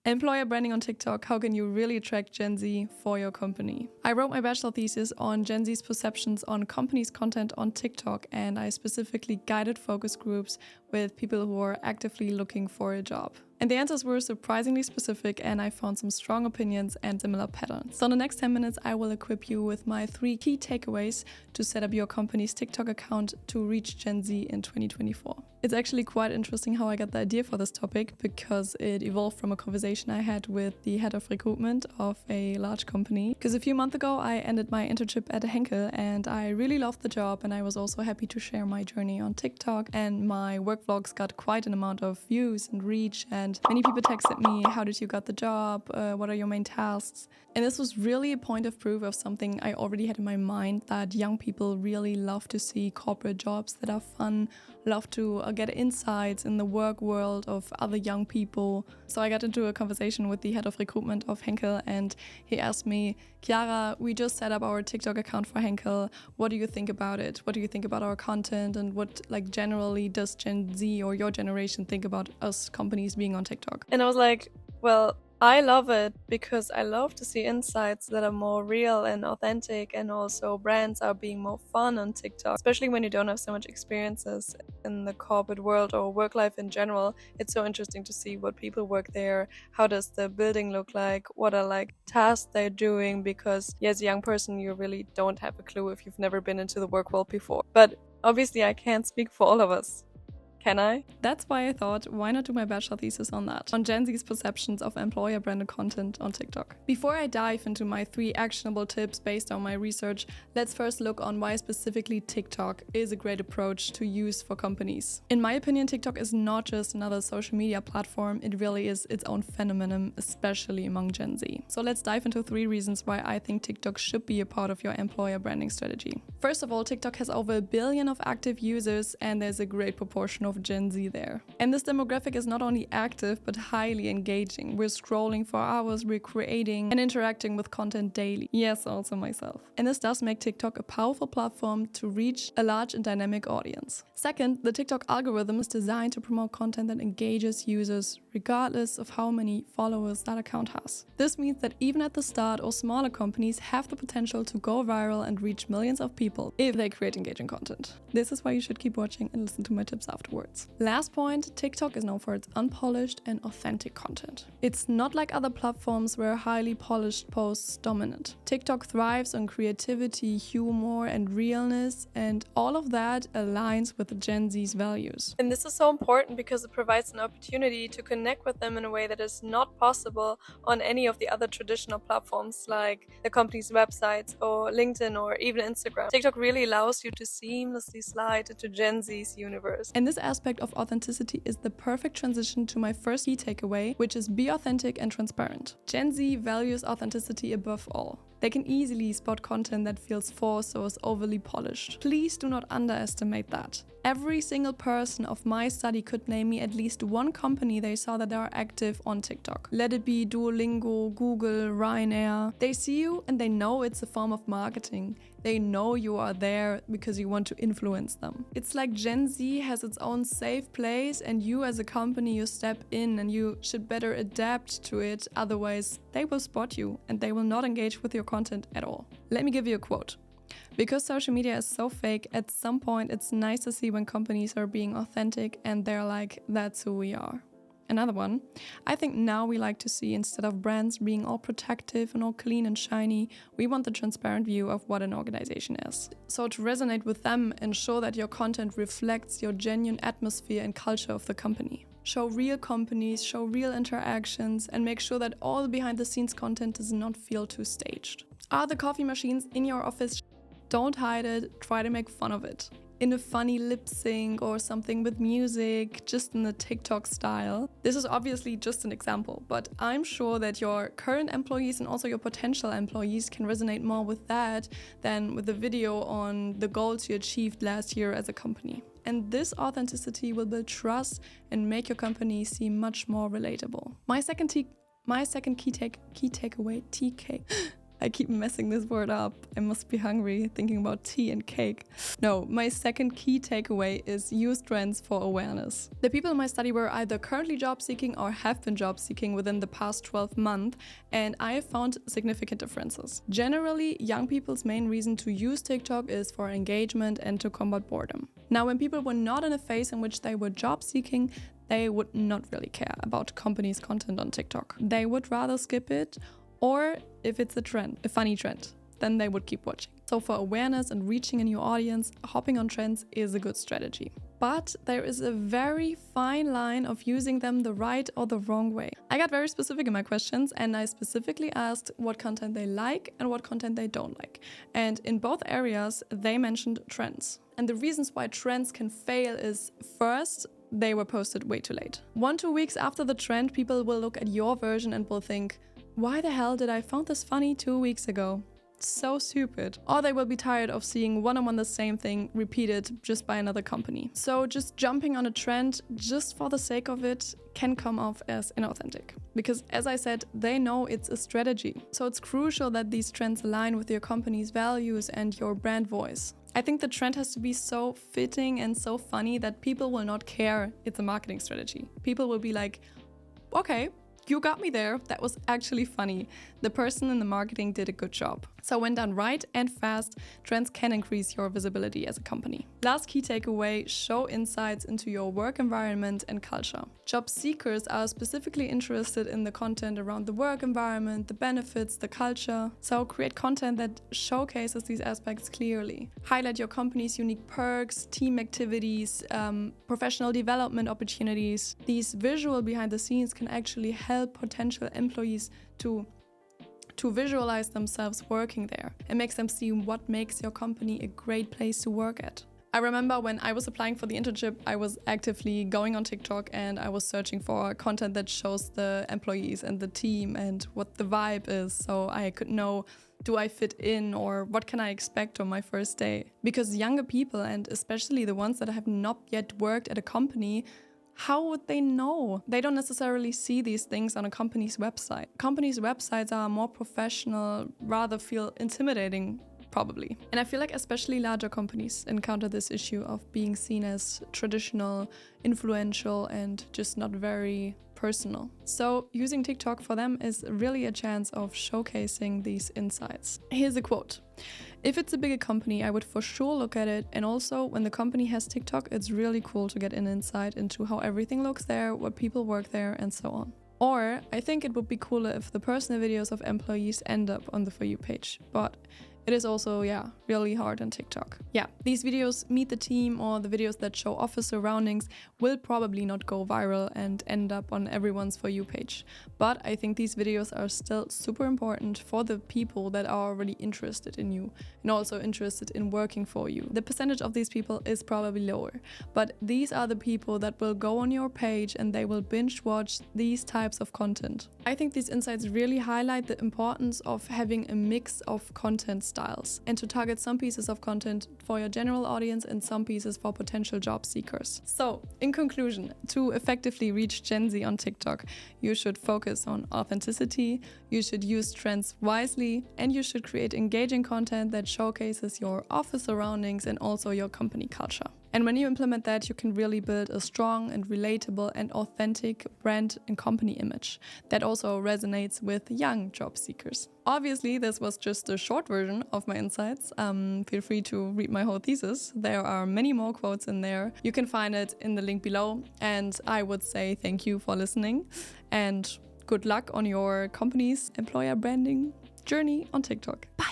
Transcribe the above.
Employer branding on TikTok, how can you really attract Gen Z for your company? I wrote my bachelor thesis on Gen Z's perceptions on companies' content on TikTok, and I specifically guided focus groups with people who are actively looking for a job. And the answers were surprisingly specific, and I found some strong opinions and similar patterns. So in the next 10 minutes, I will equip you with my 3 key takeaways to set up your company's TikTok account to reach Gen Z in 2024. It's actually quite interesting how I got the idea for this topic, because it evolved from a conversation I had with the head of recruitment of a large company. Because a few months ago, I ended my internship at Henkel, and I really loved the job, and I was also happy to share my journey on TikTok, and my work vlogs got quite an amount of views and reach, and many people texted me, how did you got the job? What are your main tasks? And this was really a point of proof of something I already had in my mind, that young people really love to see corporate jobs that are fun, love to get insights in the work world of other young people. So I got into a conversation with the head of recruitment of Henkel, and he asked me, Chiara, we just set up our TikTok account for Henkel. What do you think about it? What do you think about our content? And what generally does Gen Z or your generation think about us companies being on TikTok? And I was like, well, I love it because I love to see insights that are more real and authentic, and also brands are being more fun on TikTok, especially when you don't have so much experiences in the corporate world or work life in general. It's so interesting to see what people work there, how does the building look like, what are tasks they're doing, because as a young person you really don't have a clue if you've never been into the work world before. But obviously I can't speak for all of us. Can I? That's why I thought, why not do my bachelor thesis on that? On Gen Z's perceptions of employer-branded content on TikTok. Before I dive into my 3 actionable tips based on my research, let's first look on why specifically TikTok is a great approach to use for companies. In my opinion, TikTok is not just another social media platform, it really is its own phenomenon, especially among Gen Z. So let's dive into 3 reasons why I think TikTok should be a part of your employer branding strategy. First of all, TikTok has over 1 billion of active users, and there's a great proportion of Gen Z there. And this demographic is not only active but highly engaging. We're scrolling for hours, we're creating and interacting with content daily. Yes, also myself. And this does make TikTok a powerful platform to reach a large and dynamic audience. Second, the TikTok algorithm is designed to promote content that engages users regardless of how many followers that account has. This means that even at the start, or smaller companies have the potential to go viral and reach millions of people if they create engaging content. This is why you should keep watching and listen to my tips afterwards. Last point, TikTok is known for its unpolished and authentic content. It's not like other platforms where highly polished posts dominate. TikTok thrives on creativity, humor, and realness, and all of that aligns with Gen Z's values. And this is so important because it provides an opportunity to connect with them in a way that is not possible on any of the other traditional platforms like the company's websites or LinkedIn or even Instagram. TikTok really allows you to seamlessly slide into Gen Z's universe. And this aspect of authenticity is the perfect transition to my first key takeaway, which is be authentic and transparent. Gen Z values authenticity above all. They can easily spot content that feels forced or is overly polished. Please do not underestimate that. Every single person of my study could name me at least one company they saw that are active on TikTok. Let it be Duolingo, Google, Ryanair. They see you and they know it's a form of marketing. They know you are there because you want to influence them. It's like Gen Z has its own safe place, and you as a company, you step in and you should better adapt to it. Otherwise, they will spot you and they will not engage with your content at all. Let me give you a quote. Because social media is so fake, at some point it's nice to see when companies are being authentic and they're like, that's who we are. Another one, I think now we like to see, instead of brands being all protective and all clean and shiny, we want the transparent view of what an organization is. So to resonate with them, ensure that your content reflects your genuine atmosphere and culture of the company. Show real companies, show real interactions, and make sure that all the behind the scenes content does not feel too staged. Are the coffee machines in your office? Don't hide it, try to make fun of it. In a funny lip sync or something with music, just in the TikTok style. This is obviously just an example, but I'm sure that your current employees and also your potential employees can resonate more with that than with the video on the goals you achieved last year as a company. And this authenticity will build trust and make your company seem much more relatable. My second key takeaway, TK. I keep messing this word up. I must be hungry thinking about tea and cake. No, my second key takeaway is use trends for awareness. The people in my study were either currently job seeking or have been job seeking within the past 12 months, and I have found significant differences. Generally, young people's main reason to use TikTok is for engagement and to combat boredom. Now, when people were not in a phase in which they were job seeking, they would not really care about companies' content on TikTok. They would rather skip it, or if it's a trend, a funny trend, then they would keep watching. So for awareness and reaching a new audience, hopping on trends is a good strategy. But there is a very fine line of using them the right or the wrong way. I got very specific in my questions, and I specifically asked what content they like and what content they don't like. And in both areas, they mentioned trends. And the reasons why trends can fail is, first, they were posted way too late. 1-2 weeks after the trend, people will look at your version and will think, why the hell did I find this funny 2 weeks ago? So stupid. Or they will be tired of seeing one-on-one the same thing repeated just by another company. So just jumping on a trend just for the sake of it can come off as inauthentic. Because as I said, they know it's a strategy. So it's crucial that these trends align with your company's values and your brand voice. I think the trend has to be so fitting and so funny that people will not care it's a marketing strategy. People will be like, okay, you got me there. That was actually funny. The person in the marketing did a good job. So when done right and fast, trends can increase your visibility as a company. Last key takeaway, show insights into your work environment and culture. Job seekers are specifically interested in the content around the work environment, the benefits, the culture. So create content that showcases these aspects clearly. Highlight your company's unique perks, team activities, professional development opportunities. These visual behind the scenes can actually help potential employees to visualize themselves working there. It makes them see what makes your company a great place to work at. I remember when I was applying for the internship, I was actively going on TikTok and I was searching for content that shows the employees and the team and what the vibe is, so I could know, do I fit in or what can I expect on my first day? Because younger people, and especially the ones that have not yet worked at a company, how would they know? They don't necessarily see these things on a company's website. Companies' websites are more professional, rather feel intimidating, probably. And I feel like especially larger companies encounter this issue of being seen as traditional, influential, and just not very personal. So using TikTok for them is really a chance of showcasing these insights. Here's a quote. If it's a bigger company, I would for sure look at it. And also, when the company has TikTok, it's really cool to get an insight into how everything looks there, what people work there, and so on. Or, I think it would be cooler if the personal videos of employees end up on the For You page. But it is also, really hard on TikTok. These videos meet the team or the videos that show office surroundings will probably not go viral and end up on everyone's For You page. But I think these videos are still super important for the people that are already interested in you and also interested in working for you. The percentage of these people is probably lower, but these are the people that will go on your page and they will binge watch these types of content. I think these insights really highlight the importance of having a mix of content styles and to target some pieces of content for your general audience and some pieces for potential job seekers. So, in conclusion, to effectively reach Gen Z on TikTok, you should focus on authenticity, you should use trends wisely, and you should create engaging content that showcases your office surroundings and also your company culture. And when you implement that, you can really build a strong and relatable and authentic brand and company image that also resonates with young job seekers. Obviously, this was just a short version of my insights. Feel free to read my whole thesis. There are many more quotes in there. You can find it in the link below. And I would say thank you for listening and good luck on your company's employer branding journey on TikTok. Bye!